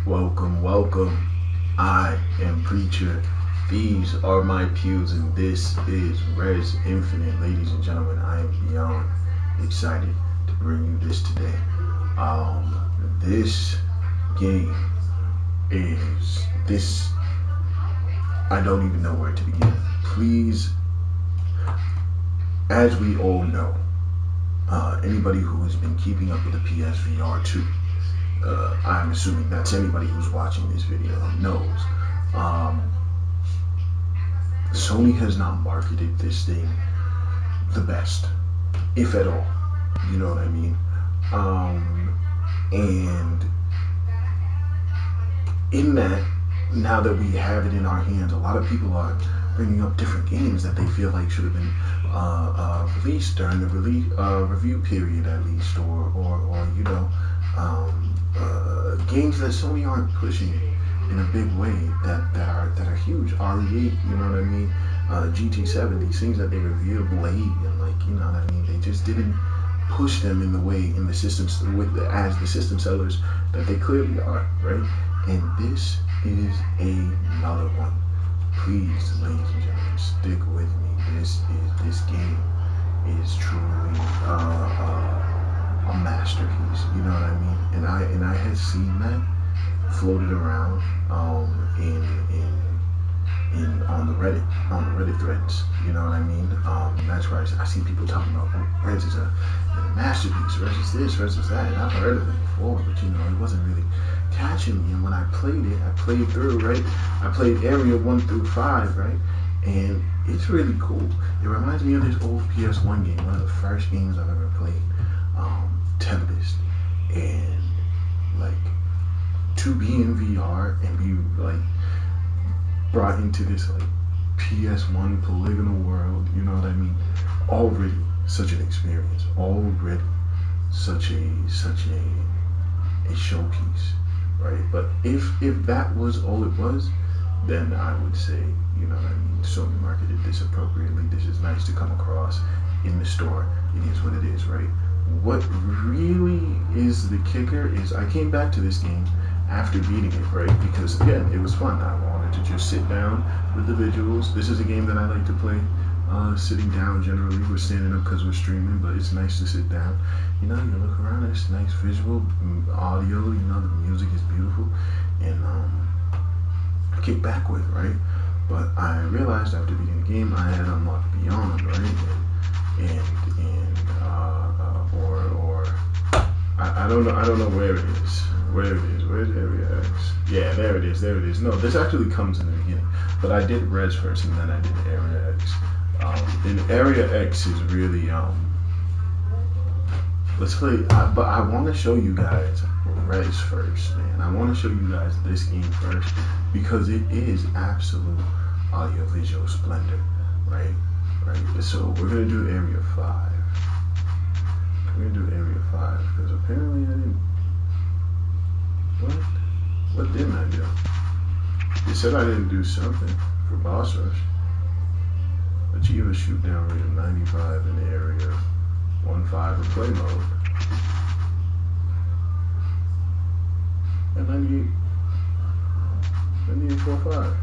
Welcome, welcome. I am Preacher. These are my pews, and this is Res Infinite. Ladies and gentlemen, I am beyond excited to bring you this today. This game is this. I don't even know where to begin. Please, as we all know, anybody who has been keeping up with the PSVR2, I'm assuming that's anybody who's watching this video knows. Sony has not marketed this thing the best, if at all. You know what I mean? And in that, now that we have it in our hands, a lot of people are bringing up different games that they feel like should have been released during the review period, at least, or you know, games that Sony aren't pushing in a big way that are huge. RE8, you know what I mean? GT7, these things that they revealed late, and like, you know what I mean? They just didn't push them in the way in the systems as the system sellers that they clearly are, right? And this is another one. Please, ladies and gentlemen, stick with me. This game is truly a masterpiece. You know what I mean? And I had seen that floated around on the Reddit threads. You know what I mean? That's where I see people talking about Reds is a masterpiece, Reds is this, Reds is that. And I've heard of it before, but you know, it wasn't really catching me. And when I played it, I played through, right? I played area 1 through 5, right? And it's really cool. It reminds me of this old PS1 game, one of the first games I've ever played, Tempest. And like, to be in VR and be like brought into this like PS1 polygonal world, you know what I mean? Already such an experience. Already such a showpiece, right? But if that was all it was, then I would say, you know what I mean, Sony marketed this appropriately. This is nice to come across in the store. It is what it is, right? What really is the kicker is I came back to this game after beating it, right? Because again, it was fun. I wanted to just sit down with the visuals. This is a game that I like to play sitting down generally. We're standing up because we're streaming, but it's nice to sit down. You know, you look around, it's nice visual, audio, you know, the music is beautiful, and kick back with, right? But I realized after beating the game, I had unlocked Beyond, right? I don't know where it is. Where's Area X? Yeah, there it is. No, this actually comes in the beginning. But I did Res first, and then I did Area X. And Area X is really, let's play, but I want to show you guys Res first, man. I want to show you guys this game first, because it is absolute audiovisual splendor, right? So we're going to do Area 5. We're going to do Area 5, because apparently I didn't, what didn't I do? They said I didn't do something for boss rush. Achieve a shoot down rate of 95 in the area 1.5 in play mode. And 98.45.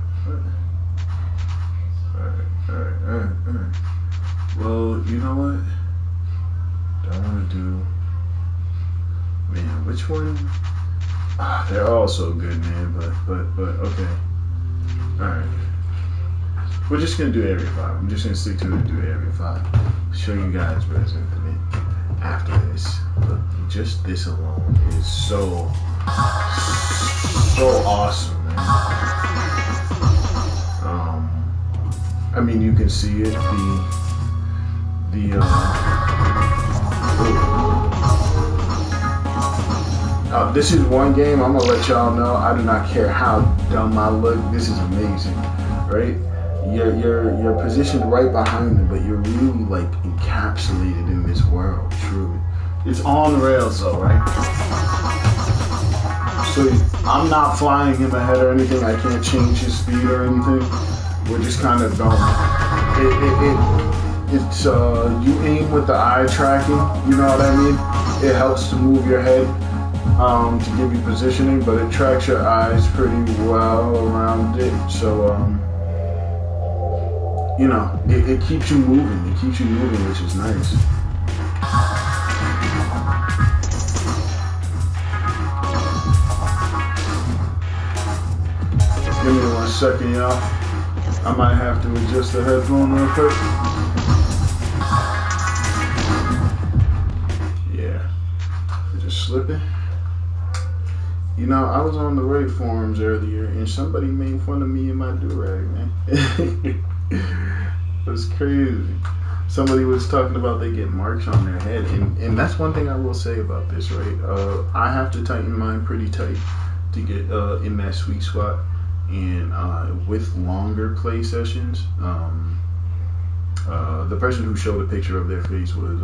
Alright. Well, you know what? Don't want to do, man, which one? They're all so good, man, but okay. Alright. We're just gonna do Area 5. I'm just gonna stick to it and do Area 5. Show you guys Res Infinite after this. But just this alone is so awesome, man. I mean, you can see it, this is one game, I'm gonna let y'all know, I do not care how dumb I look, this is amazing, right? You're positioned right behind them, but you're really like encapsulated in this world, truly. It's on rails though, right? So I'm not flying him ahead or anything, I can't change his speed or anything. We're just kind of going. It's you aim with the eye tracking, you know what I mean? It helps to move your head to give you positioning, but it tracks your eyes pretty well around it. So, you know, it keeps you moving. It keeps you moving, which is nice. Give me 1 second, y'all. I might have to adjust the headphone real quick. Yeah, just slipping. You know, I was on the Reddit forums earlier, and somebody made fun of me and my do-rag, man. It was crazy. Somebody was talking about they get marks on their head, and that's one thing I will say about this, right? I have to tighten mine pretty tight to get in that sweet spot. And with longer play sessions, the person who showed a picture of their face was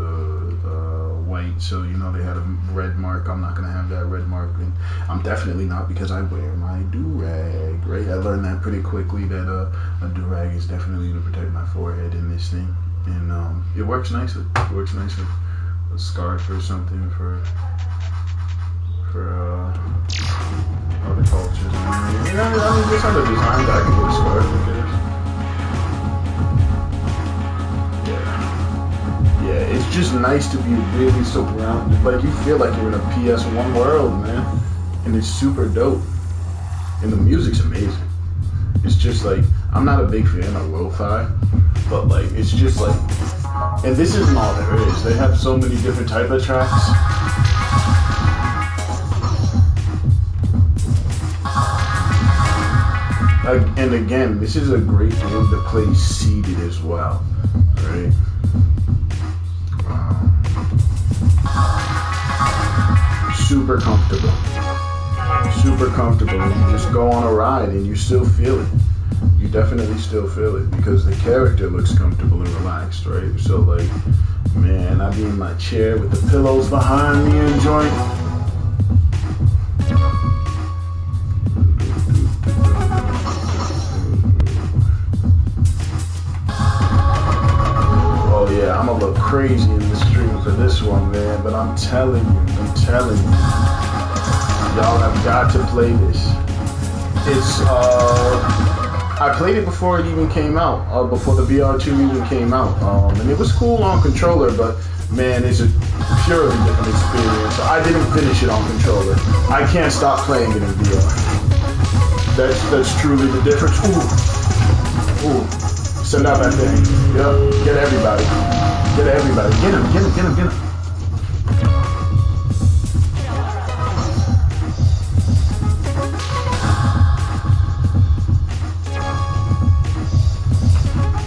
white, so you know they had a red mark. I'm not gonna have that red mark, and I'm definitely not, because I wear my do-rag, right? I learned that pretty quickly, that a do-rag is definitely to protect my forehead in this thing, and it works nicely. It works nicely. A scarf or something for other cultures. I mean, just on the design that I can get a scarf, I guess. Yeah, it's just nice to be really surrounded. Like, you feel like you're in a PS1 world, man. And it's super dope. And the music's amazing. It's just like, I'm not a big fan of lo-fi, but like, it's just like, and this isn't all there is. They have so many different type of tracks. And again, this is a great game to play seated as well, right? Super comfortable. Super comfortable. You just go on a ride and you still feel it. You definitely still feel it, because the character looks comfortable and relaxed, right? So like, man, I be in my chair with the pillows behind me enjoying. I'm gonna look crazy in the stream for this one, man, but I'm telling you, y'all have got to play this. It's, I played it before it even came out, before the VR2 even came out, and it was cool on controller, but man, it's a purely different experience. I didn't finish it on controller. I can't stop playing it in VR. That's truly the difference. Ooh. Send out that thing. Yep. Get everybody. Get everybody. Get him.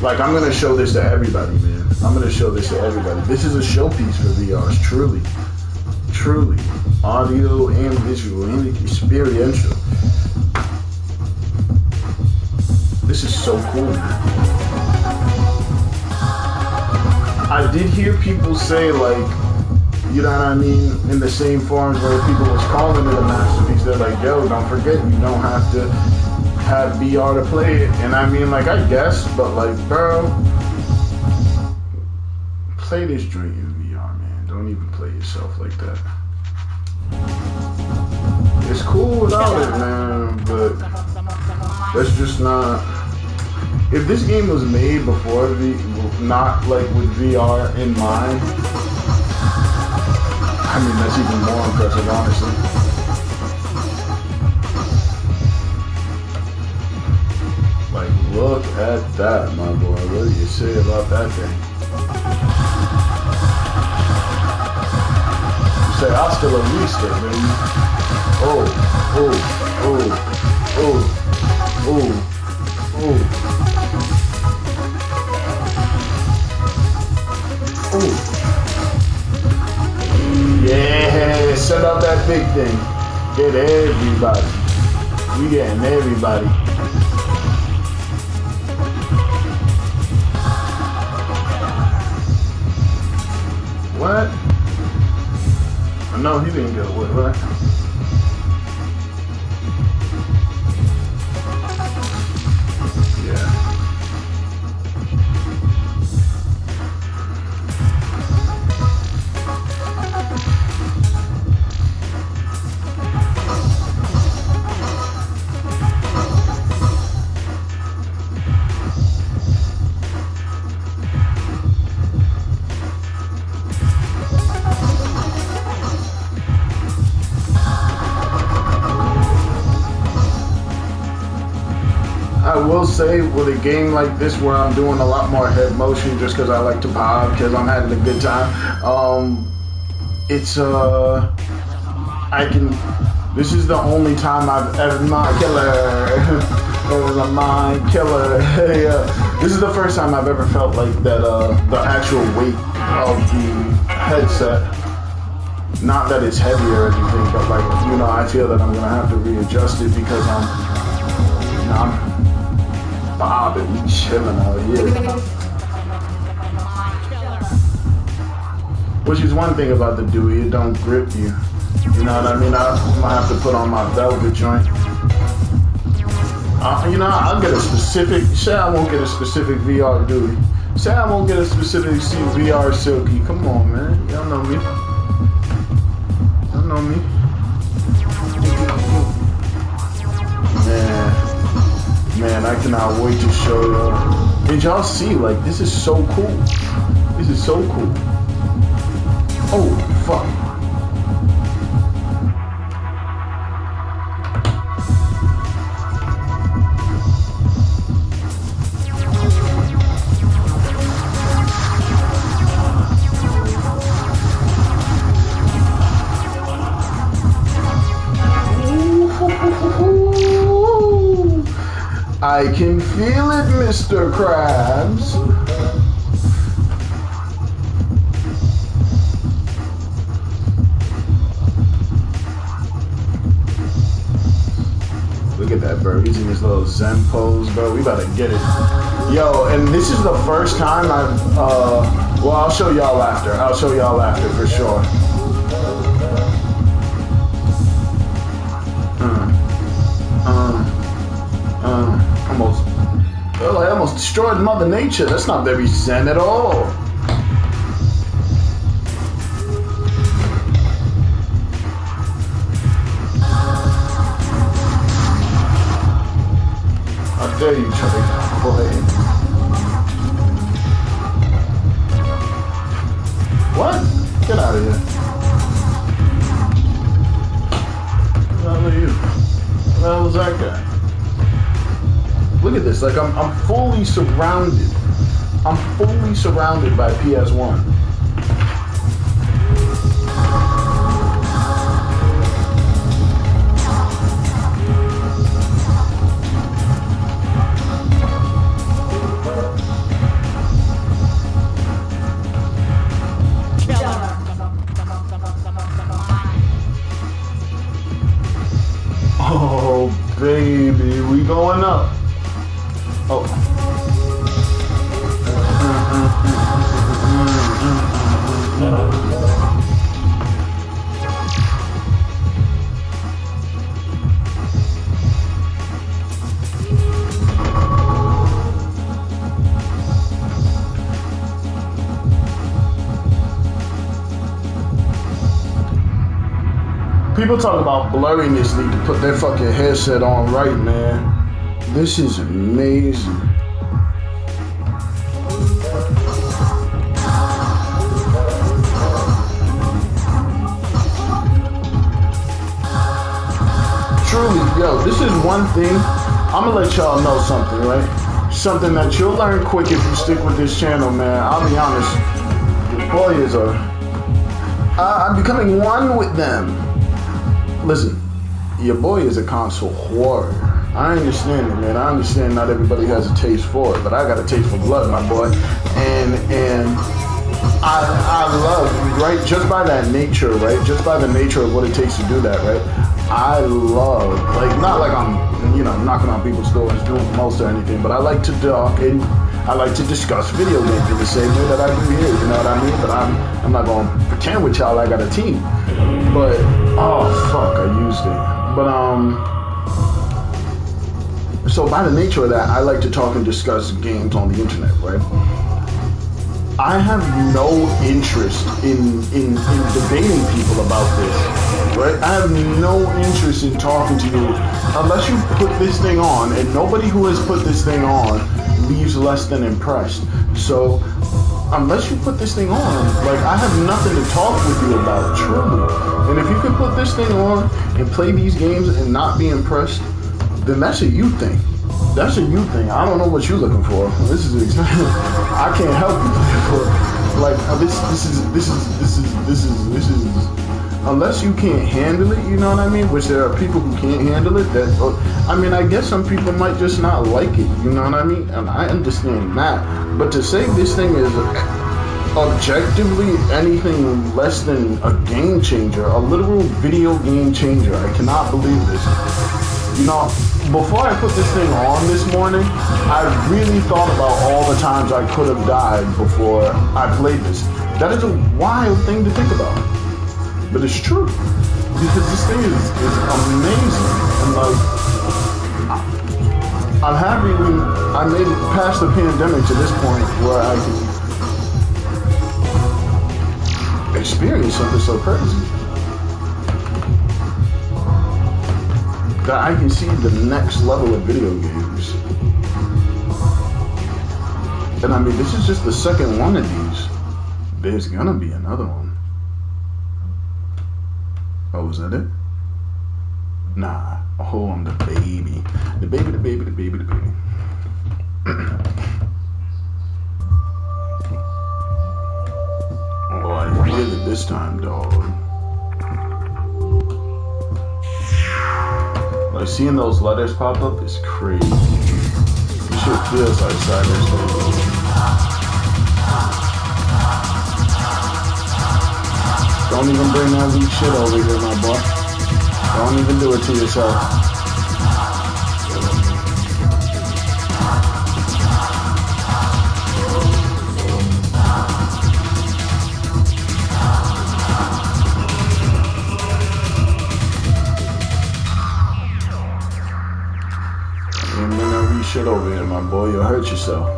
Like, I'm going to show this to everybody, man. I'm going to show this to everybody. This is a showpiece for VRs, truly. Truly. Audio and visual and experiential. This is so cool, man. I did hear people say, like, you know what I mean, in the same forums where people was calling it a masterpiece, they're like, yo, don't forget, you don't have to have VR to play it. And I mean, like, I guess, but like, bro, play this joint in VR, man. Don't even play yourself like that. It's cool without it, man, but that's just not. If this game was made before not like with VR in mind, I mean, that's even more impressive, honestly. Like, look at that, my boy. What do you say about that thing? You say hasta la vista, baby. Oh. Yeah, set up that big thing. Get everybody. We getting everybody. What? No, he didn't get away, right? will say with a game like this where I'm doing a lot more head motion just because I like to pop because I'm having a good time. This is the only time I've ever mind killer. It was a mind killer. Yeah. This is the first time I've ever felt like that. The actual weight of the headset. Not that it's heavy or anything, but like I feel that I'm gonna have to readjust it because I'm bobbing, we chilling out here. Which is one thing about the Dewey, it don't grip you. You know what I mean? I'm gonna have to put on my velvet joint. I'll get a specific, say I won't get a specific VR Dewey. Say I won't get a specific VR Silky. Come on, man. Y'all know me. Y'all know me. Man, I cannot wait to show y'all. Did y'all see? Like, this is so cool. This is so cool. Oh, fuck. I can feel it, Mr. Krabs. Look at that, bro. He's in his little Zen pose, bro. We about to get it. Yo, and this is the first time I've, well, I'll show y'all after. I'll show y'all after for sure. I almost destroyed Mother Nature. That's not very zen at all. How dare you try to play? What? Get out of here. What the hell are you? What the hell was that guy? Look at this, like I'm fully surrounded. I'm fully surrounded by PS1. Oh, baby, we going up. Oh. People talk about blurriness, need to put their fucking headset on right, man. This is amazing. Truly, yo, this is one thing. I'm gonna let y'all know something, right? Something that you'll learn quick if you stick with this channel, man. I'll be honest. Your boy is I'm becoming one with them. Listen, your boy is a console warrior. I understand it, man. I understand not everybody has a taste for it, but I got a taste for blood, my boy. And I love, right? Just by that nature, right? Just by the nature of what it takes to do that, right? I love, like, not like I'm, knocking on people's doors doing the most or anything, but I like to talk and I like to discuss video games in the same way that I do here, you know what I mean? But I'm not gonna pretend with y'all I got a team. But, oh fuck, I used it. But so by the nature of that, I like to talk and discuss games on the internet, right? I have no interest in debating people about this, right? I have no interest in talking to you unless you put this thing on, and nobody who has put this thing on leaves less than impressed. So unless you put this thing on, like, I have nothing to talk with you about, truly. And if you can put this thing on and play these games and not be impressed, then that's a you thing. That's a you thing. I don't know what you're looking for. This is I can't help you. Like this is unless you can't handle it, you know what I mean? Which there are people who can't handle it. That I mean, I guess some people might just not like it, you know what I mean? And I understand that. But to say this thing is objectively anything less than a game changer, a literal video game changer, I cannot believe this. You know, before I put this thing on this morning, I really thought about all the times I could have died before I played this. That is a wild thing to think about. But it's true. Because this thing is amazing. And like, I'm happy I made it past the pandemic to this point where I can experience something so crazy. That I can see the next level of video games. And I mean, this is just the second one of these. There's gonna be another one. Oh, was that it? Nah. Oh, I'm the baby. The baby, the baby, the baby, the baby. Oh, I did it this time, dog. Like, seeing those letters pop up is crazy. This shit feels like cyberspace. Don't even bring that weak shit over here, my boy. Don't even do it to yourself. Don't bring that weak shit over here, my boy. You'll hurt yourself.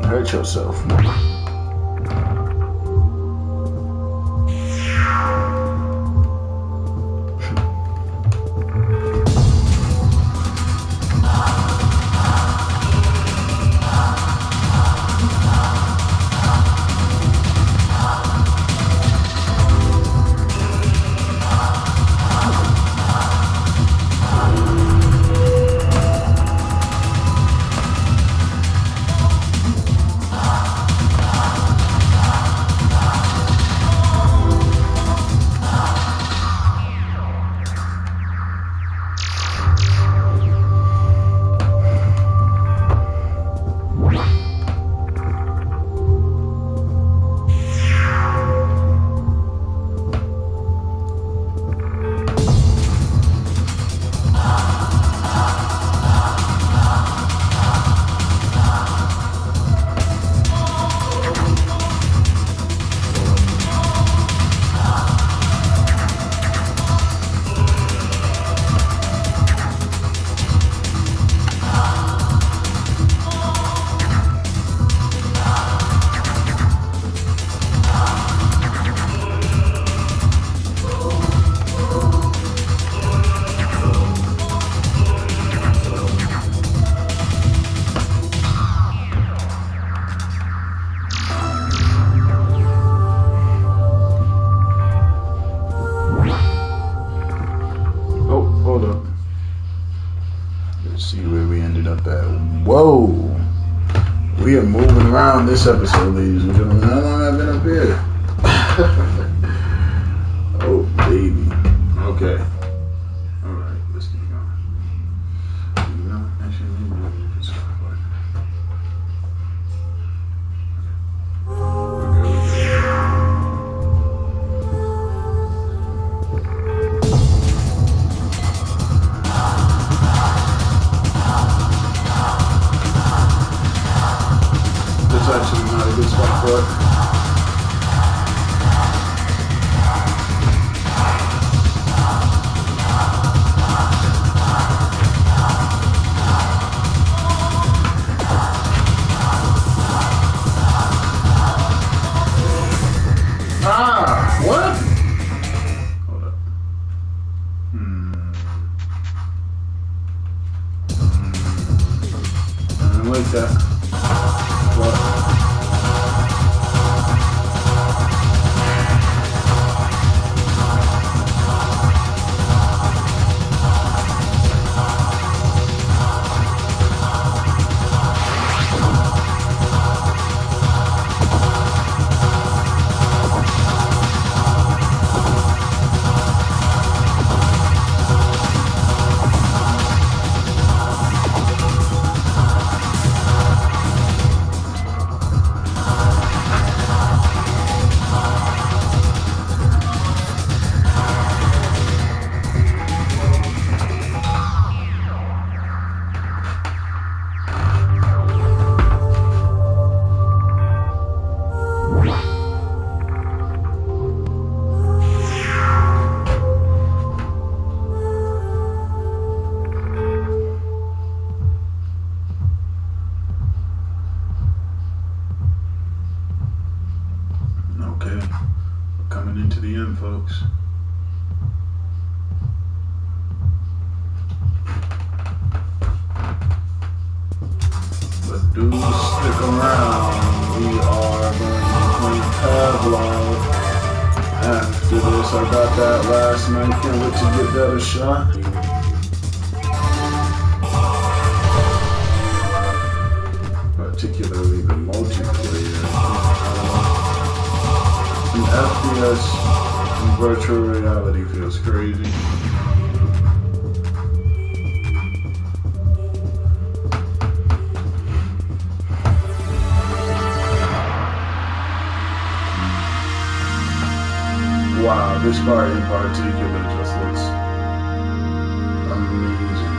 You'll hurt yourself. Whoa, we are moving around this episode, ladies and gentlemen. How long have I been up here? Oh, baby. Okay. All right, let's keep going. You know, actually, maybe it's fine. Actually not a good spot for it. What? Hold up. I don't like that. What? in, folks. But do stick around. We are going to play Pavlov after this. I got that last night. Can't wait to give that a shot. Particularly the multiplayer. An FPS in virtual reality feels crazy. Wow, this part in particular just looks amazing.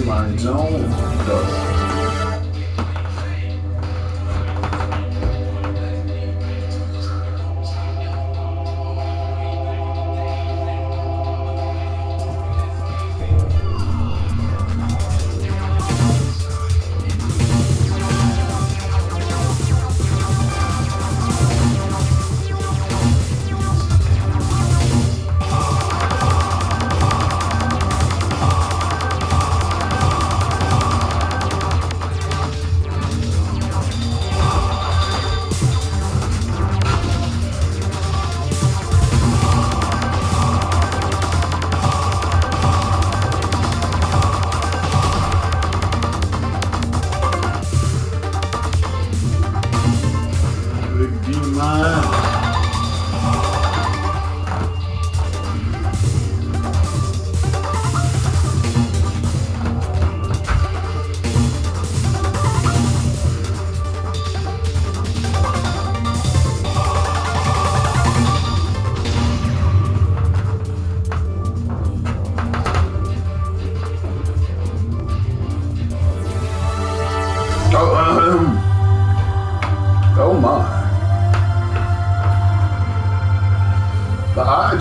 my zone.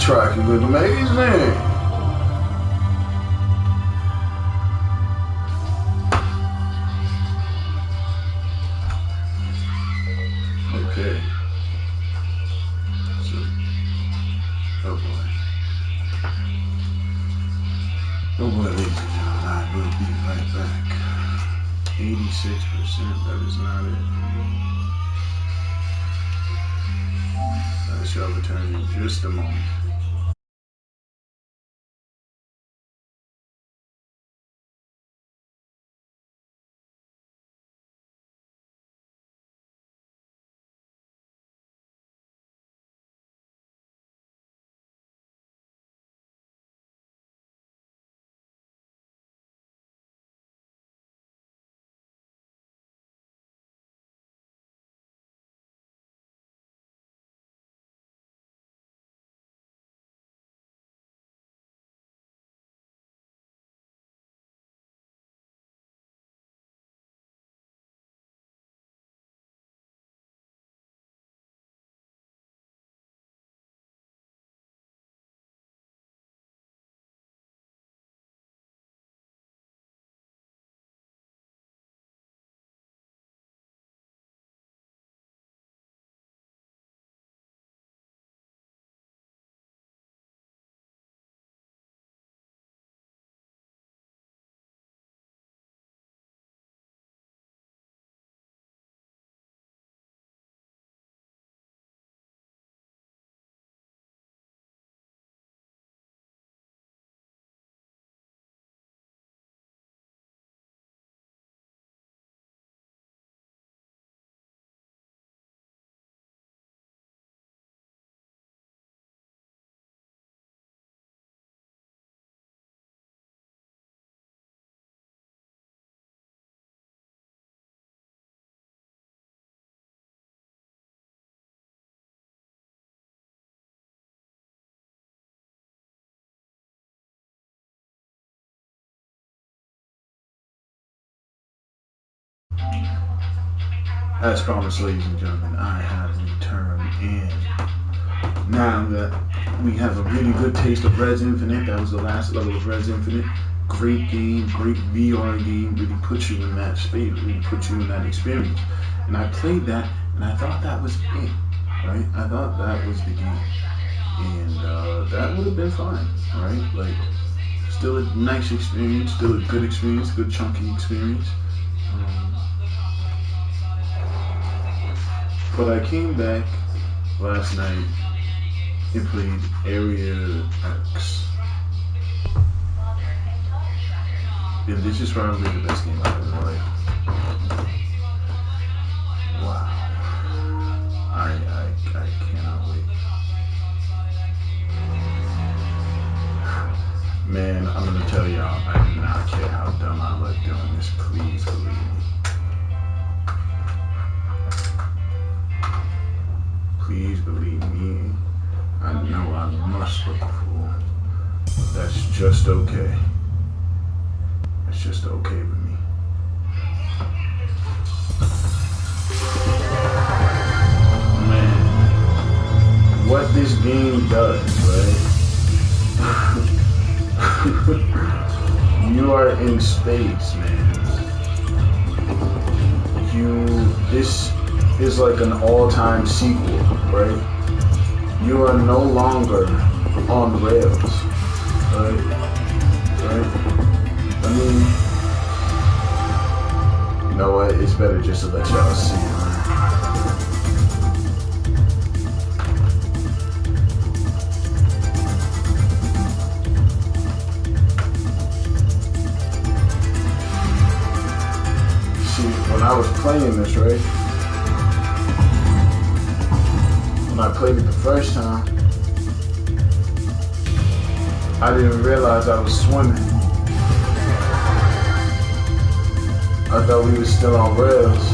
track was amazing. Okay. So, oh boy. Oh boy, ladies and gentlemen, I will be right back. 86%, that is not it. I shall return in just a moment. As promised, ladies and gentlemen, I have returned, and now that we have a really good taste of Res Infinite, that was the last level of Res Infinite. Great game, great VR game, really puts you in that space, really puts you in that experience. And I played that, and I thought that was it, right? I thought that was the game, and that would have been fine, right? Like, still a nice experience, still a good experience, good chunky experience. But I came back last night and played Area X. And this is probably the best game I've ever played. Wow. I cannot wait. Man, I'm gonna tell y'all, I do not care how dumb I look doing this. Please believe me. Please believe me. I know I must look a fool. That's just okay. It's just okay with me. Man, what this game does, right? You are in space, man. This is like an all-time sequel, right? You are no longer on rails, right? I mean, you know what? It's better just to let y'all see it. See, when I was playing this, right? When I played it the first time, I didn't realize I was swimming. I thought we were still on rails.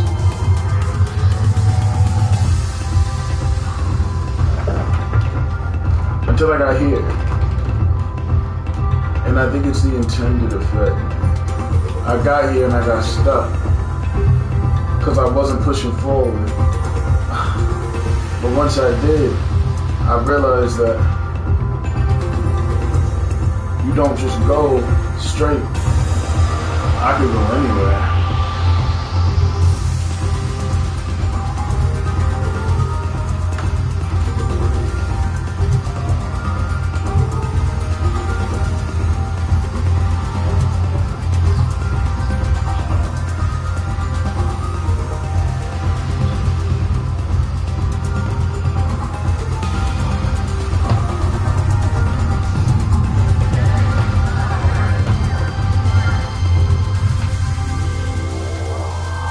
Until I got here. And I think it's the intended effect. I got here and I got stuck. Because I wasn't pushing forward. But once I did, I realized that You don't just go straight. I could go anywhere.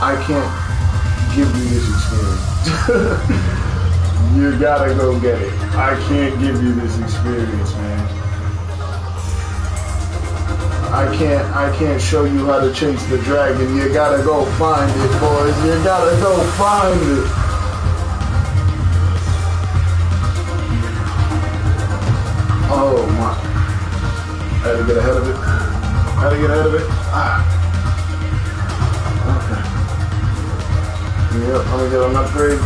I can't give you this experience. You gotta go get it. I can't give you this experience, man. I can't show you how to chase the dragon. You gotta go find it, boys. You gotta go find it. Oh my. I had to get ahead of it. Ah. Yep, let me get an upgrade.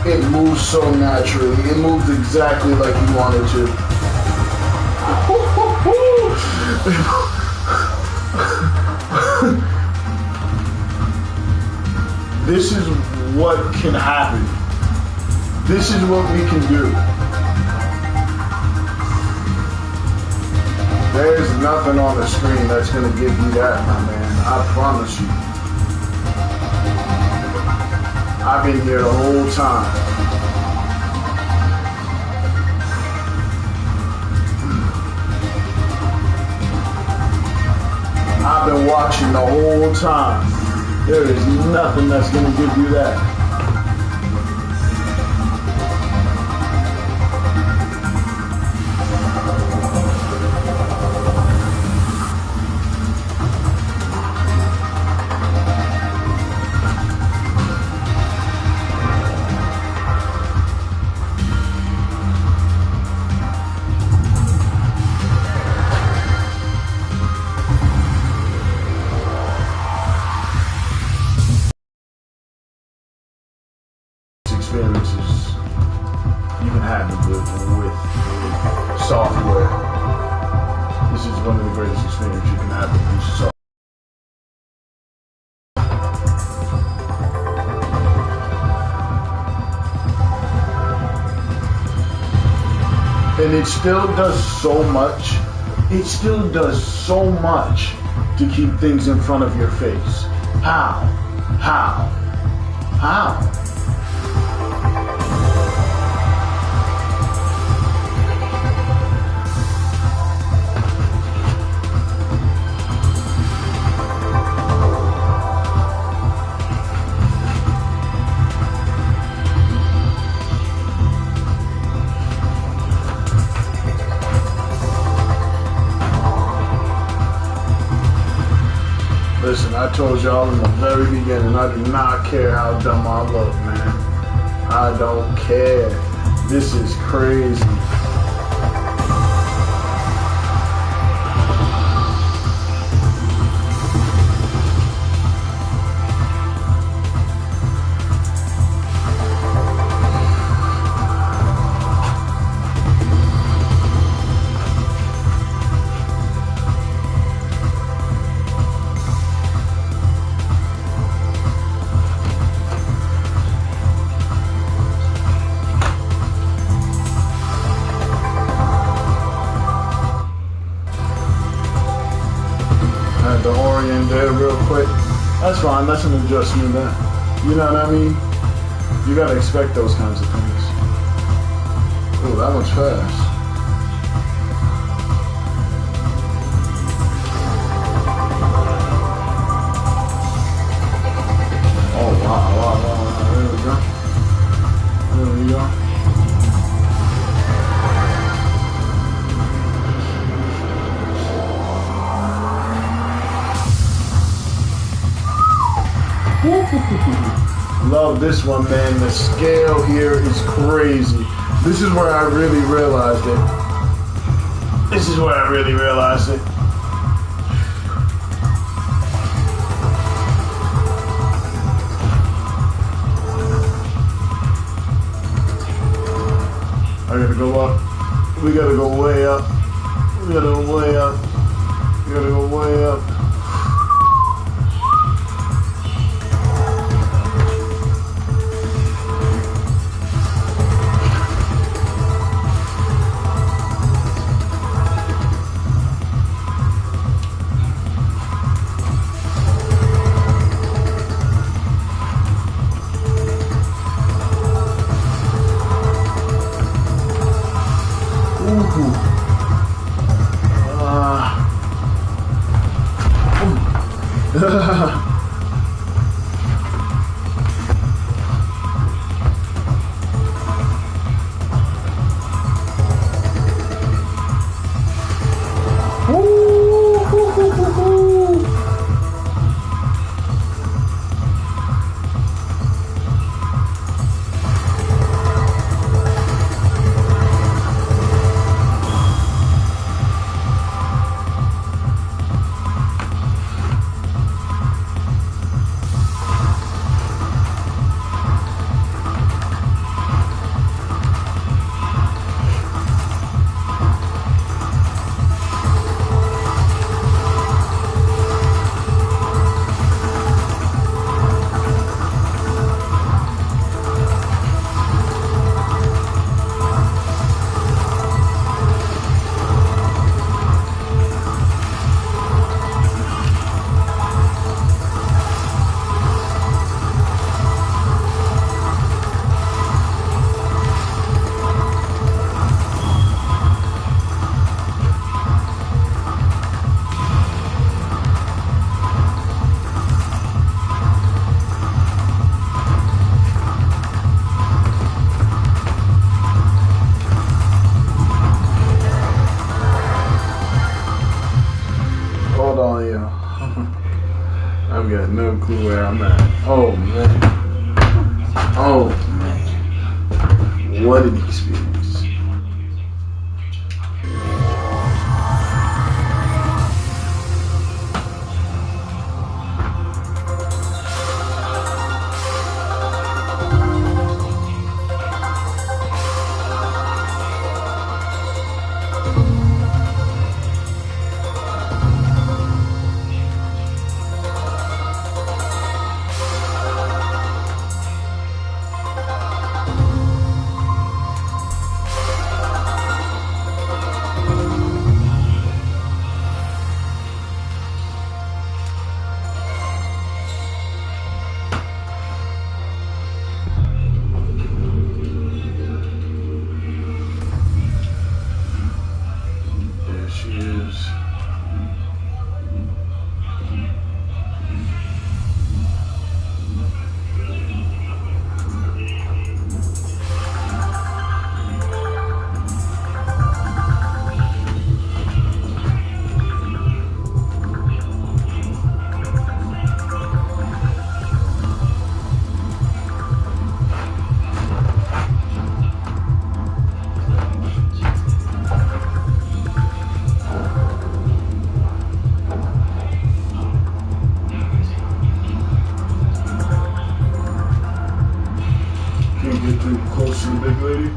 It moves so naturally. It moves exactly like you wanted to. This is what can happen. This is what we can do. There's nothing on the screen that's going to give you that, my man. I promise you. I've been here the whole time. I've been watching the whole time. There is nothing that's going to give you that. Experiences you can have with software. This is one of the greatest experiences you can have with software. And it still does so much. It still does so much to keep things in front of your face. How? Listen, I told y'all in the very beginning, I do not care how dumb I look, man. I don't care. This is crazy. The orient there real quick. That's fine, that's an adjustment that, you know what I mean? You gotta expect those kinds of things. Oh, that one's fast. Oh, wow. There we go. this one, man. The scale here is crazy. This is where I really realized it. This is where I really realized it. I gotta go up. We gotta go way up. We gotta go way up. We gotta go way up. I've got no clue where I'm at. Oh man. Oh man. What an experience. Get too close to the big lady.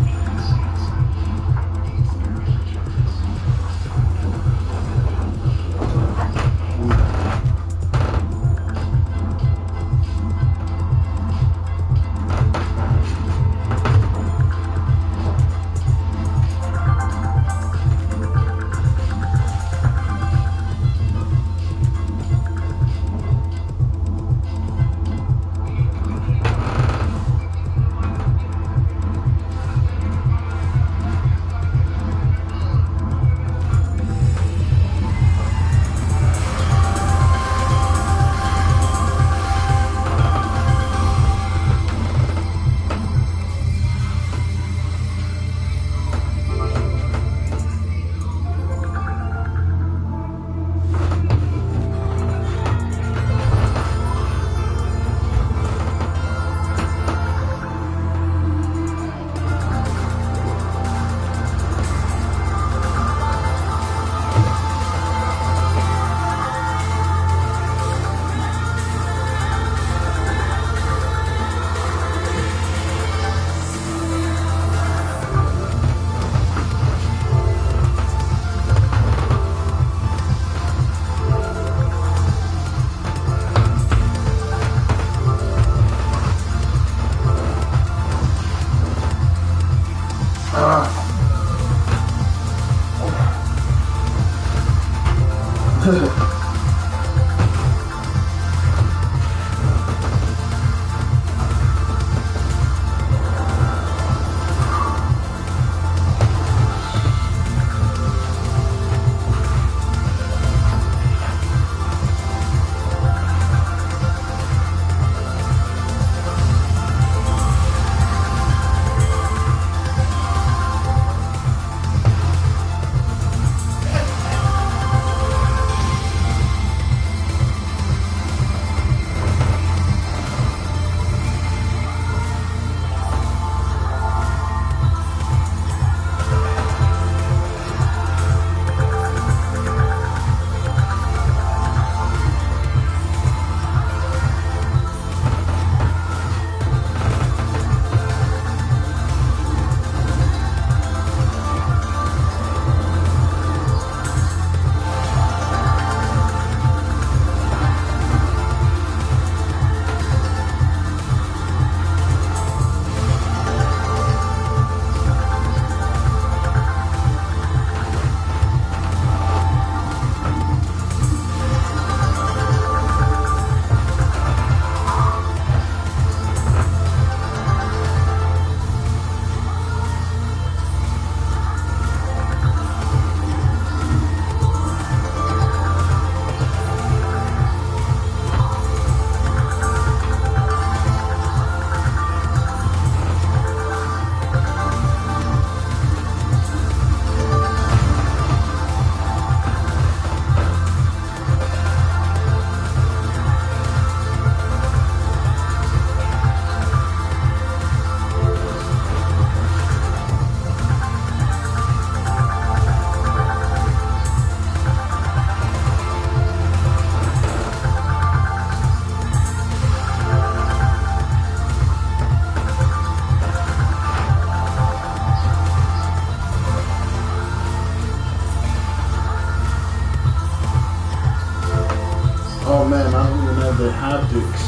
Oh man, I don't even have the haptics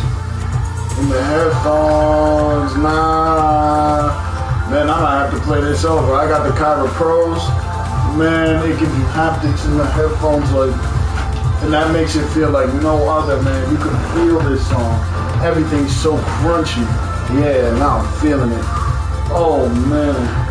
in the headphones. Nah, man, I might have to play this over. I got the Kyra Pros. Man, it gives you haptics in the headphones, like, and that makes it feel like no other, man. You can feel this song. Everything's so crunchy. Yeah, now I'm feeling it. Oh man.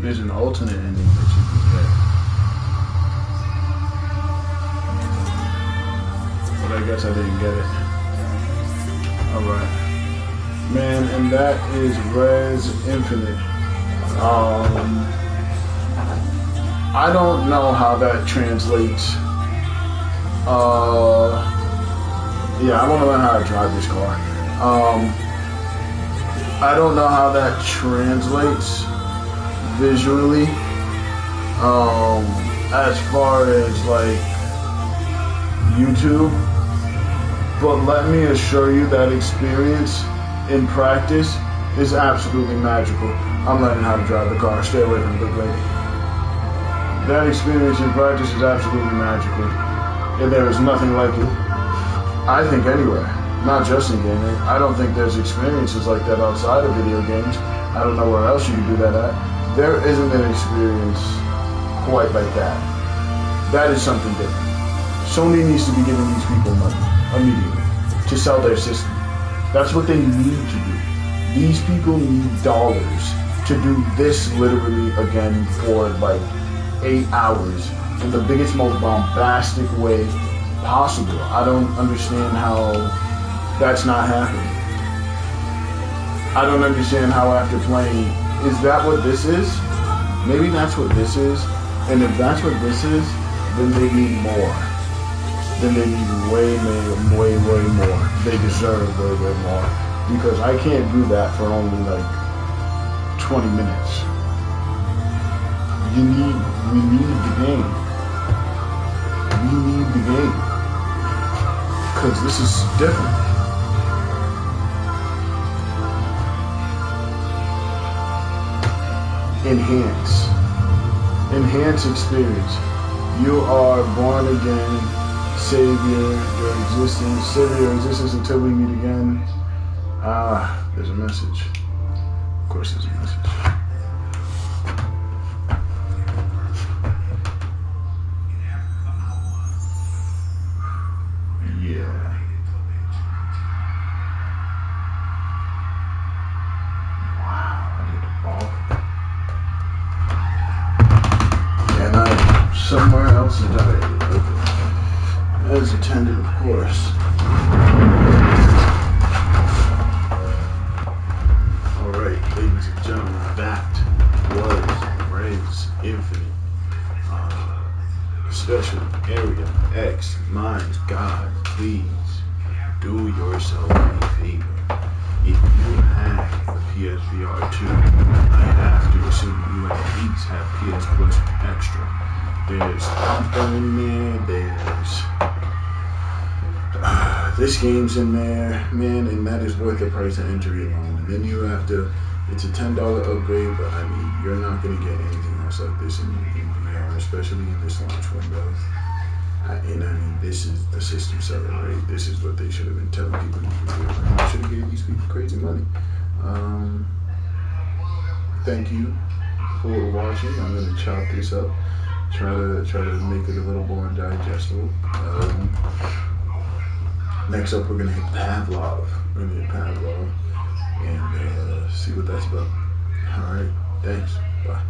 There's an alternate ending that you can get. But I guess I didn't get it. Alright. Man, and that is Res Infinite. I don't know how that translates. Yeah, I want to learn how to drive this car. I don't know how that translates visually, as far as like YouTube, but let me assure you that experience in practice is absolutely magical. I'm learning how to drive the car. Stay away from the big lady. That experience in practice is absolutely magical. And there is nothing like it, I think, anywhere. Not just in gaming. I don't think there's experiences like that outside of video games. I don't know where else you can do that at. There isn't an experience quite like that. That is something different. Sony needs to be giving these people money immediately to sell their system. That's what they need to do. These people need dollars to do this literally again for like 8 hours in the biggest, most bombastic way possible. I don't understand how that's not happening. I don't understand how after playing, is that what this is? Maybe that's what this is. And if that's what this is, then they need more. Then they need way more. They deserve way more. Because I can't do that for only like 20 minutes. We need the game. We need the game. Because this is different. Enhance experience. You are born again, savior your existence until we meet again. There's a message. Of course there's a message. Yeah. Somewhere else entirely. Okay. As attended, of course. Alright, ladies and gentlemen, that was Rev's Infinite. Special Area X. My God, please do yourself a favor. If you have the PSVR2, I have to assume you at least have PS Plus Extra. There's Alpha in there, there's this game's in there, man, and that is worth the price of entry alone. And then you have to, it's a $10 upgrade, but I mean, you're not going to get anything else like this in VR, especially in this launch window. And I mean, this is the system seller, right? This is what they should have been telling people to do. They should have gave these people crazy money. Thank you for watching. I'm going to chop this up. Try to make it a little more digestible. Next up, we're gonna hit Pavlov. And see what that's about. All right, thanks. Bye.